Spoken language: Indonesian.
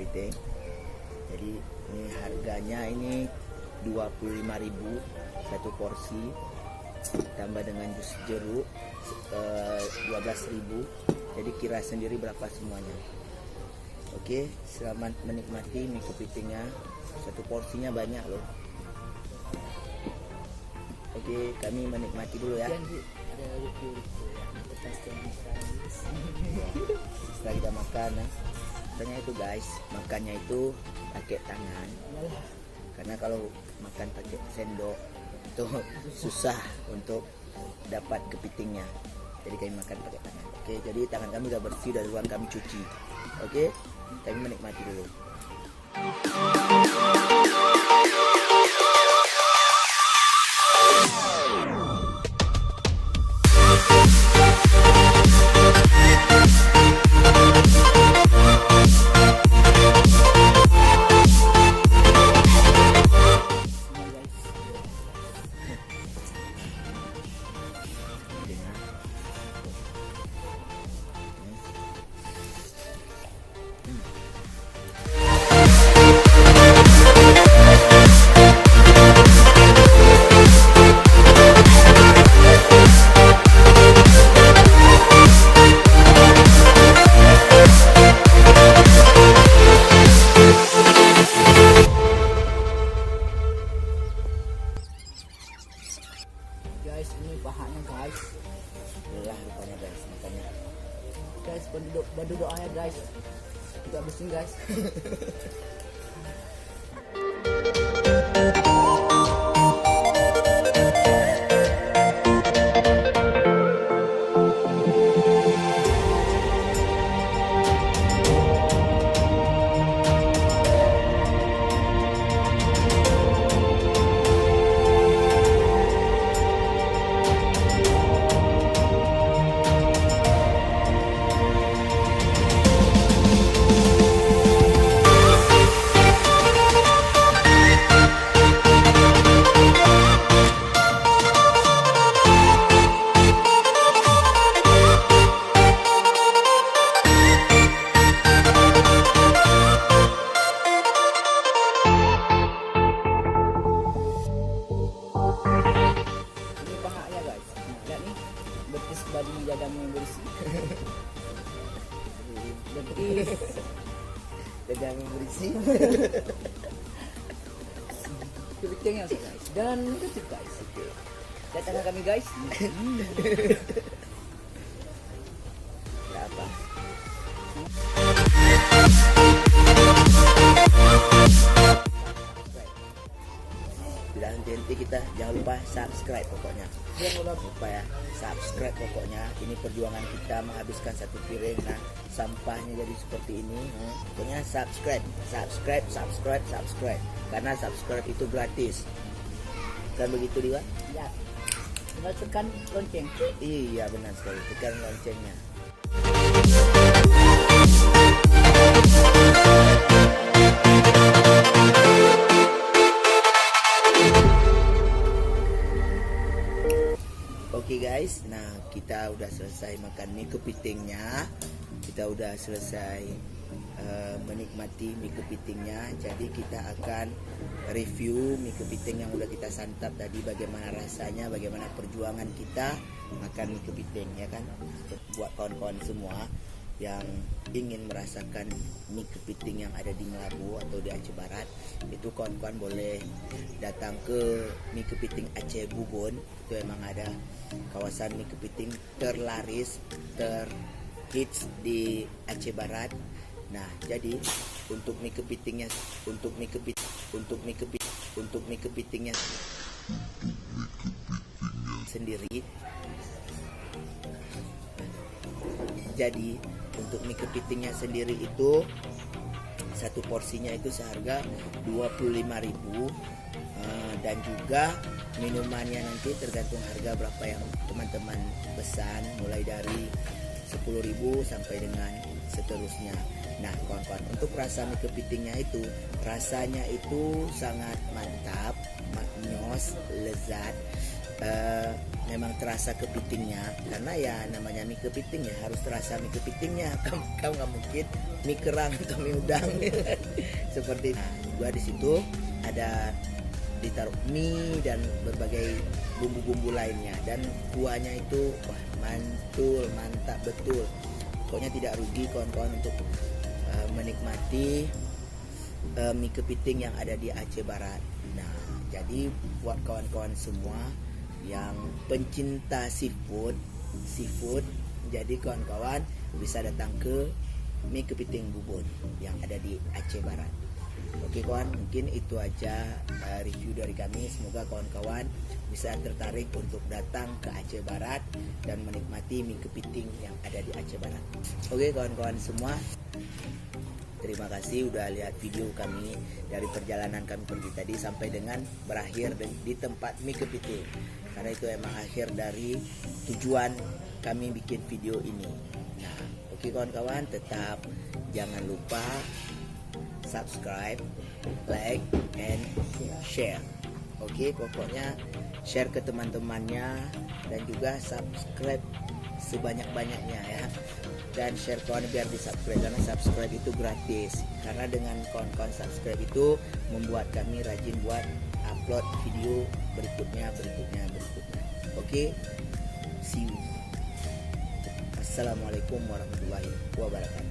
kepiting. Jadi ini harganya ini 25.000 satu porsi, tambah dengan jus jeruk 12.000. Jadi kira sendiri berapa semuanya. Oke, selamat menikmati mie kepitingnya. Satu porsinya banyak loh. Oke, kami menikmati dulu ya. Ada review Setelah kita makan, katanya itu guys, makannya itu pakai tangan. Karena kalau makan pakai sendok itu susah untuk dapat kepitingnya. Jadi kami makan pakai tangan. Oke, jadi tangan kami udah bersih dari ruang kami cuci. Oke, kami menikmati dulu. Guys, ini pahanya guys. Inilah rupanya guys, makanya. Guys, bantu doanya guys. Kita habisin guys. Betis babi dadamnya bersih. Betis Dadamnya bersih. kepitingnya guys. Dan betul guys. Datangkan kami guys. Berapa? Tidak henti-henti kita, jangan lupa subscribe pokoknya. Jangan lupa ya, subscribe pokoknya. Ini perjuangan kita menghabiskan satu piring. Nah, sampahnya jadi seperti ini. Pokoknya subscribe. Karena subscribe itu gratis. Kan begitu Diwa? Ya. Tinggal tekan lonceng. Iya benar sekali, tekan loncengnya. Oke guys, nah kita udah selesai makan mie kepitingnya. Kita udah selesai menikmati mie kepitingnya. Jadi kita akan review mie kepiting yang udah kita santap tadi, bagaimana rasanya, bagaimana perjuangan kita makan mie kepiting ya kan. Buat kawan-kawan semua yang ingin merasakan mie kepiting yang ada di Melabu atau di Aceh Barat, itu kawan-kawan boleh datang ke mie kepiting Aceh Bubon. Itu emang ada kawasan mie kepiting terlaris, terhits di Aceh Barat. Nah, jadi untuk mie kepitingnya sendiri. Jadi untuk mie kepitingnya sendiri itu satu porsinya itu seharga 25.000, dan juga minumannya nanti tergantung harga berapa yang teman-teman pesan, mulai dari 10.000 sampai dengan seterusnya. Nah kawan-kawan, untuk rasa mie kepitingnya itu rasanya itu sangat mantap, maknyos, lezat. memang terasa kepitingnya, karena ya namanya mie kepiting ya harus terasa mie kepitingnya. Kamu nggak mungkin mie kerang atau mie udang seperti. Nah, gua di situ ada ditaruh mie dan berbagai bumbu-bumbu lainnya, dan kuahnya itu wah mantul, mantap betul. Pokoknya tidak rugi kawan-kawan untuk menikmati mie kepiting yang ada di Aceh Barat. Nah, jadi buat kawan-kawan semua yang pencinta seafood, jadi kawan-kawan bisa datang ke mie kepiting Bubun yang ada di Aceh Barat. Oke kawan, mungkin itu aja review dari kami. Semoga kawan-kawan bisa tertarik untuk datang ke Aceh Barat dan menikmati mie kepiting yang ada di Aceh Barat. Oke kawan-kawan semua, terima kasih udah lihat video kami dari perjalanan kami pergi tadi sampai dengan berakhir di tempat mie kepiting. Karena itu emang akhir dari tujuan kami bikin video ini. Nah, oke kawan-kawan, tetap jangan lupa subscribe, like, and share. Oke, pokoknya share ke teman-temannya dan juga subscribe sebanyak-banyaknya ya. Dan share kawan biar di subscribe, karena subscribe itu gratis. Karena dengan kawan-kawan subscribe itu membuat kami rajin buat upload video berikutnya. Oke, see you. Assalamualaikum warahmatullahi wabarakatuh.